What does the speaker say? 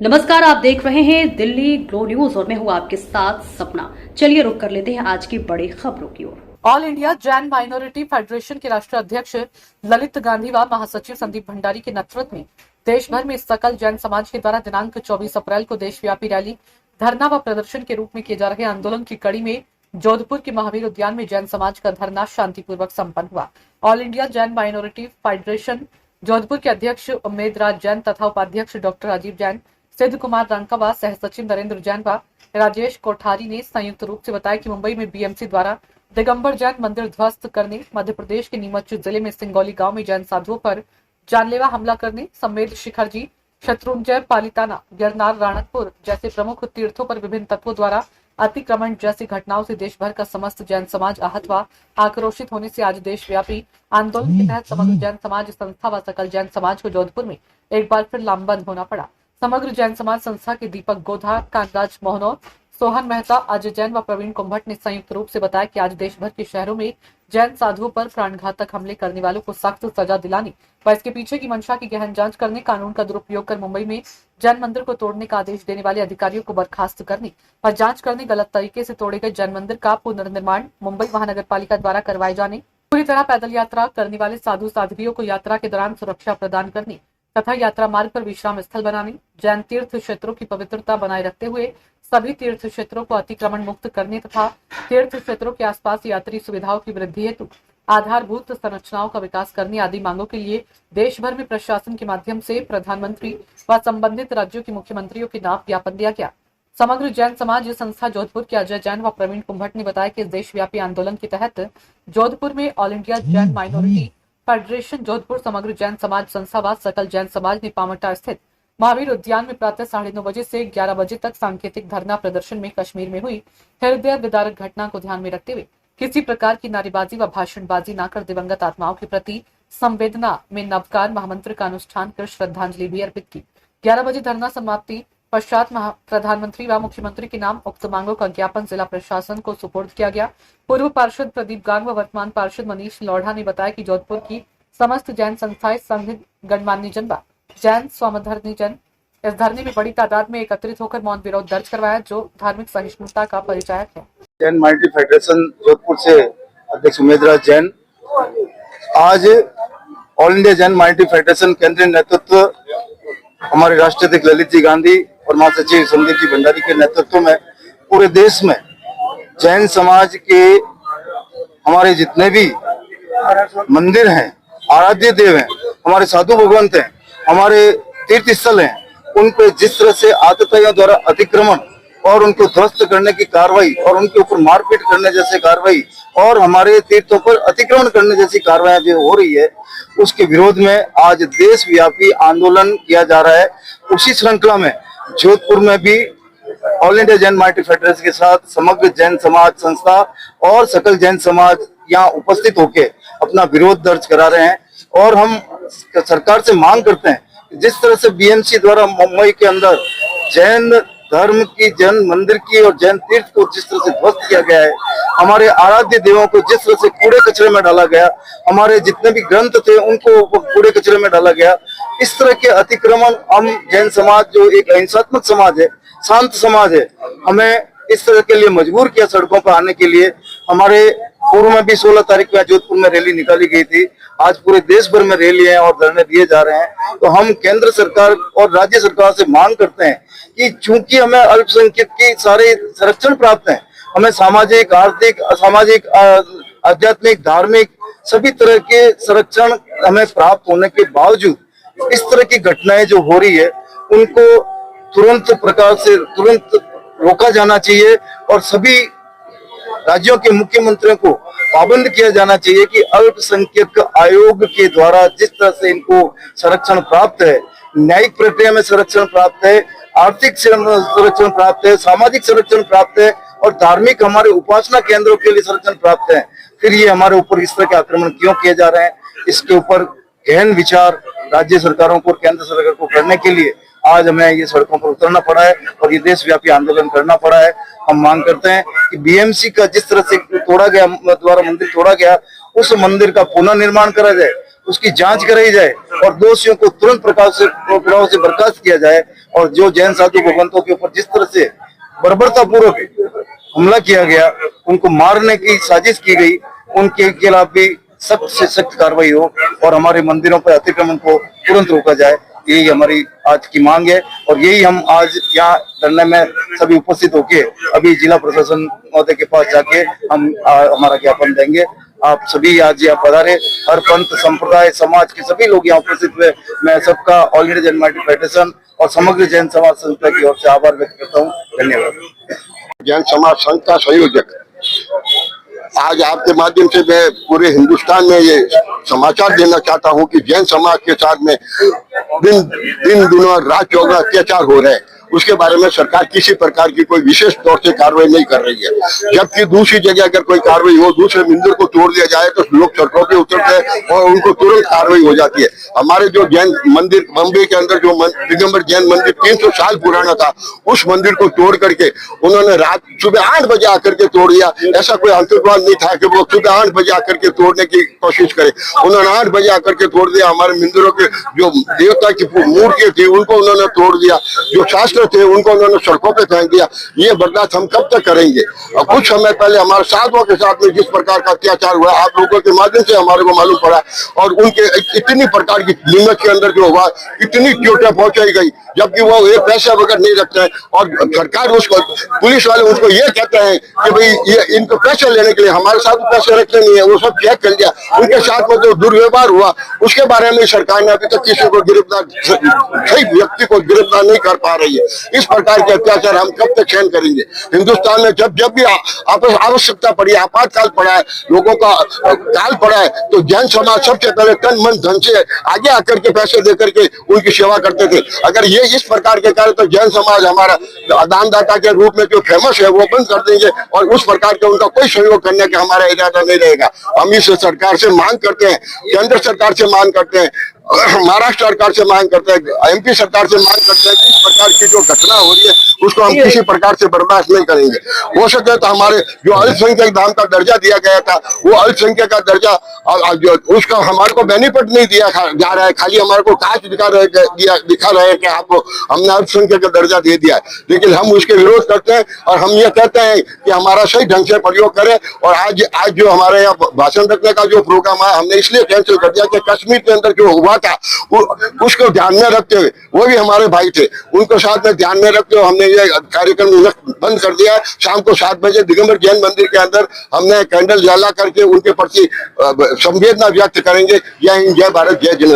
नमस्कार, आप देख रहे हैं दिल्ली ग्लो न्यूज और मैं हूं आपके साथ सपना। चलिए रुक कर लेते हैं आज की बड़ी खबरों की ओर। All India Jain minority federation के राष्ट्रीय अध्यक्ष ललित गांधी व महासचिव संदीप भंडारी के नेतृत्व में देश भर में सकल जैन समाज के द्वारा दिनांक 24 अप्रैल को देशव्यापी रैली, धरना व प्रदर्शन के रूप में किए जा रहे आंदोलन की कड़ी में जोधपुर के महावीर उद्यान में जैन समाज का धरना शांतिपूर्वक संपन्न हुआ। All India Jain minority federation Jodhpur के अध्यक्ष उम्मेद राज जैन तथा उपाध्यक्ष डॉक्टर राजीव जैन, सिद्ध कुमार रंका व सह सचिव नरेंद्र जैन व राजेश कोठारी ने संयुक्त रूप से बताया कि मुंबई में बीएमसी द्वारा दिगंबर जैन मंदिर ध्वस्त करने, मध्य प्रदेश के नीमच जिले में सिंगौली गांव में जैन साधुओं पर जानलेवा हमला करने, समेत शिखरजी, शत्रुंजय पालिताना, गिरनार, राणकपुर जैसे प्रमुख तीर्थों पर विभिन्न तत्वों द्वारा अतिक्रमण जैसी घटनाओं से देश भर का समस्त जैन समाज आहत व आक्रोशित होने से आज देशव्यापी आंदोलन के तहत समग्र जैन समाज संस्था व सकल जैन समाज को जोधपुर में एक बार फिर लामबंद होना पड़ा। समग्र जैन समाज संस्था के दीपक गोधा, कांतराज मोहनोर, सोहन मेहता, अजय जैन व प्रवीण कुंभट ने संयुक्त रूप से बताया कि आज देश भर के शहरों में जैन साधुओं पर प्राणघातक हमले करने वालों को सख्त सजा दिलाने व इसके पीछे की मंशा की गहन जांच करने, कानून का दुरुपयोग कर मुंबई में जैन मंदिर को तोड़ने का आदेश देने वाले अधिकारियों को बर्खास्त करने व जांच करने, गलत तरीके से तोड़े गए जैन मंदिर का पुनर्निर्माण मुंबई महानगर पालिका द्वारा करवाए जाने, पूरी तरह पैदल यात्रा करने वाले साधु साध्वियों को यात्रा के दौरान सुरक्षा प्रदान करने तथा यात्रा मार्ग पर विश्राम स्थल बनाने, जैन तीर्थ क्षेत्रों की पवित्रता बनाए रखते हुए सभी तीर्थ क्षेत्रों को अतिक्रमण मुक्त करने तथा तीर्थ क्षेत्रों के आसपास यात्री सुविधाओं की वृद्धि हेतु आधारभूत संरचनाओं का विकास करने आदि मांगों के लिए देश भर में प्रशासन के माध्यम से प्रधानमंत्री व संबंधित राज्यों के मुख्यमंत्रियों के नाम ज्ञापन दिया गया। समग्र जैन समाज संस्था जोधपुर के अजय जैन व प्रवीण कुंभट ने बताया कि इस देशव्यापी आंदोलन के तहत जोधपुर में all India Jain minority federation Jodhpur, समग्र जैन समाज संस्था व सकल जैन समाज ने पामटा स्थित महावीर उद्यान में प्रातः 9:30 बजे से 11 बजे तक सांकेतिक धरना प्रदर्शन में कश्मीर में हुई हृदय विदारक घटना को ध्यान में रखते हुए किसी प्रकार की नारेबाजी व भाषणबाजी न कर दिवंगत आत्माओं के प्रति संवेदना में नवकार महामंत्र का अनुष्ठान कर श्रद्धांजलि भी अर्पित की। 11 बजे धरना समाप्ति पश्चात प्रधानमंत्री व मुख्यमंत्री के नाम उक्त मांगों का ज्ञापन जिला प्रशासन को सुपुर्द किया गया। पूर्व पार्षद प्रदीप गांग व वर्तमान पार्षद मनीष लोढ़ा ने बताया कि जोधपुर की समस्त जैन संस्थाएं, संघ, गणमान्य जन व जैन स्वधर्मी जन इस धरने में बड़ी तादाद में एकत्रित होकर मौन विरोध दर्ज करवाया, जो धार्मिक सहिष्णुता का परिचायक है। जैन माइनॉरिटी फेडरेशन जोधपुर से अध्यक्ष उम्मेद राज जैन आज all India Jain minority federation केंद्रीय नेतृत्व हमारे राष्ट्रीय अध्यक्ष ललित जी गांधी और महासचिव संदीप जी भंडारी के नेतृत्व में पूरे देश में जैन समाज के हमारे जितने भी मंदिर हैं, आराध्य देव हैं, हमारे साधु भगवंत हैं, हमारे तीर्थ स्थल हैं, उन पे जिस तरह से आतताइयों द्वारा अतिक्रमण और उनको ध्वस्त करने की कार्रवाई और उनके ऊपर मारपीट करने जैसे कार्रवाई और हमारे तीर्थों पर अतिक्रमण करने जैसी कार्रवाई जो हो रही है, उसके विरोध में आज देशव्यापी आंदोलन किया जा रहा है। उसी श्रृंखला में जोधपुर में भी all India Jain minority federation के साथ समग्र जैन समाज संस्था और सकल जैन समाज यहाँ उपस्थित होके अपना विरोध दर्ज करा रहे हैं और हम सरकार से मांग करते हैं कि जिस तरह से बीएमसी द्वारा मुंबई के अंदर जैन धर्म की, जैन मंदिर की और जैन तीर्थ को जिस तरह से ध्वस्त किया गया है, हमारे आराध्य देवों को जिस तरह से कूड़े कचरे में डाला गया, हमारे जितने भी ग्रंथ थे उनको कूड़े कचरे में डाला गया, इस तरह के अतिक्रमण हम जैन समाज जो एक अहिंसात्मक समाज है, शांत समाज है, हमें इस तरह के लिए मजबूर किया सड़कों पर आने के लिए। हमारे पूर्व में भी 16 तारीख को जोधपुर में रैली निकाली गई थी, आज पूरे देश भर में रैली है और धरने दिए जा रहे हैं। तो हम केंद्र सरकार और राज्य सरकार से मांग करते हैं कि चूंकि हमें अल्पसंख्यक की सारे संरक्षण प्राप्त है, हमें सामाजिक, आर्थिक, सामाजिक, आध्यात्मिक, धार्मिक सभी तरह के संरक्षण हमें प्राप्त होने के बावजूद इस तरह की घटनाएं जो हो रही है उनको तुरंत प्रकार से तुरंत रोका जाना चाहिए और सभी राज्यों के मुख्यमंत्रियों को पाबंद किया जाना चाहिए कि अल्पसंख्यक आयोग के द्वारा जिस तरह से इनको संरक्षण प्राप्त है, न्यायिक प्रक्रिया में संरक्षण प्राप्त है, आर्थिक संरक्षण प्राप्त है, सामाजिक संरक्षण प्राप्त है और धार्मिक हमारे उपासना केंद्रों के लिए संरक्षण प्राप्त है, फिर ये हमारे ऊपर इस तरह के आक्रमण क्यों किए जा रहे हैं, इसके ऊपर गहन विचार राज्य सरकारों को और केंद्र सरकार को करने के लिए आज हमें ये सड़कों पर उतरना पड़ा है और ये देशव्यापी आंदोलन करना पड़ा है। हम मांग करते हैं कि बीएमसी का जिस तरह से तोड़ा गया, द्वारा मंदिर तोड़ा गया, उस मंदिर का पुनर्निर्माण करा जाए, उसकी जांच कराई जाए और दोषियों को तुरंत प्रभाव से बर्खास्त किया जाए। और जो जैन साधु भगवंतों के ऊपर जिस तरह से बर्बरतापूर्वक हमला किया गया, उनको मारने की साजिश की गई, उनके खिलाफ भी सख्त से सख्त कार्रवाई हो और हमारे मंदिरों पर अतिक्रमण को तुरंत रोका जाए। यही हमारी आज की मांग है और यही हम आज यहाँ धरने में सभी उपस्थित होके अभी जिला प्रशासन महोदय के पास जाके हम हमारा ज्ञापन देंगे। आप सभी आज यहाँ पधारे, हर पंथ संप्रदाय समाज के सभी लोग यहाँ उपस्थित हुए। मैं सबका all India Jain minority federation और समग्र जैन समाज संस्था की ओर से आभार व्यक्त करता हूँ। धन्यवाद। जैन समाज संघ का संयोजक आज आपके माध्यम से मैं पूरे हिंदुस्तान में ये समाचार देना चाहता हूँ कि जैन समाज के साथ में दिन दिनों रात चौगुना अत्याचार हो रहे हैं। उसके बारे में सरकार किसी प्रकार की कोई विशेष तौर से कार्रवाई नहीं कर रही है। जबकि दूसरी जगह अगर कोई कार्रवाई हो, दूसरे मंदिर को तोड़ दिया जाए तो लोग सड़कों पे उतरते हैं और उनको तुरंत कार्रवाई हो जाती है। हमारे जो जैन मंदिर बम्बई के अंदर जो दिगंबर जैन मंदिर 300 साल पुराना था, उस मंदिर को तोड़ करके उन्होंने रात सुबह 8 बजे आकर के तोड़ दिया। ऐसा कोई आतंकवाद नहीं था कि वो सुबह 8 बजे आकर के तोड़ने की कोशिश करे। उन्होंने 8 बजे आकर के तोड़ दिया। हमारे मंदिरों के जो देवता की मूर्तियां थी उनको उन्होंने तोड़ दिया। जो शास्त्र थे उनको उन्होंने सड़कों पे फेंक दिया। ये बर्दाश्त हम कब तक करेंगे? और कुछ समय पहले हमारे साधुओं के साथ में जिस प्रकार का अत्याचार हुआ, आप लोगों के माध्यम से हमारे को मालूम पड़ा और उनके इतनी प्रकार की नीमच के अंदर जो हुआ, इतनी चोटें पहुंचाई गई, जबकि वो एक पैसा वगैरह नहीं रखते हैं। और सरकार उसको, पुलिस वाले उसको ये कहते हैं कि भाई ये इनको पैसे लेने के लिए, हमारे साथ पैसे रखते नहीं है। वो सब चेक कर लिया, उनके साथ में जो दुर्व्यवहार हुआ उसके बारे में सरकार ने अभी तक किसी को सही व्यक्ति को गिरफ्तार नहीं कर पा रही है। इस प्रकार के अत्याचार हम कब तक सहन करेंगे? हिंदुस्तान में जब भी आवश्यकता पड़ी, आपातकाल पड़ा है, लोगों का काल पड़ा है, तो जैन समाज सबसे पहले तन मन धन से आगे आकर के पैसे दे करके उनकी सेवा करते थे। अगर ये इस प्रकार के कार्य, तो जैन समाज हमारा दानदाता के रूप में जो फेमस है वो बंद कर देंगे और उस प्रकार के उनका कोई सहयोग करने का हमारा इरादा नहीं रहेगा। हम इस सरकार से मांग करते हैं, केंद्र सरकार से मांग करते हैं, महाराष्ट्र सरकार से मांग करते हैं, एमपी सरकार से मांग करते हैं कि इस प्रकार की जो घटना हो रही है उसको हम किसी प्रकार से बर्दाश्त नहीं करेंगे। हो सके तो हमारे जो अल्पसंख्यक धाम का दर्जा दिया गया था, वो अल्पसंख्यक का दर्जा उसका हमारे को बेनिफिट नहीं दिया जा रहा है। खाली हमारे को कांच दिखा रहे हैं कि आपको हमने अल्पसंख्यक का दर्जा दे दिया है, लेकिन हम उसके विरोध करते हैं और हम ये कहते हैं कि हमारा सही ढंग से प्रयोग करें। और आज जो हमारे यहाँ भाषण रखने का जो प्रोग्राम है, हमने इसलिए कैंसिल कर दिया कि कश्मीर के अंदर जो हुआ था उसको ध्यान में रखते हुए, वो भी हमारे भाई थे, उनको साथ में ध्यान में रखते हुए हमने ये कार्यक्रम बंद कर दिया। शाम को 7 बजे दिगंबर जैन मंदिर के अंदर हमने कैंडल जला करके उनके प्रति संवेदना व्यक्त करेंगे। जय हिंद, जय भारत, जय जिनेन्द्र।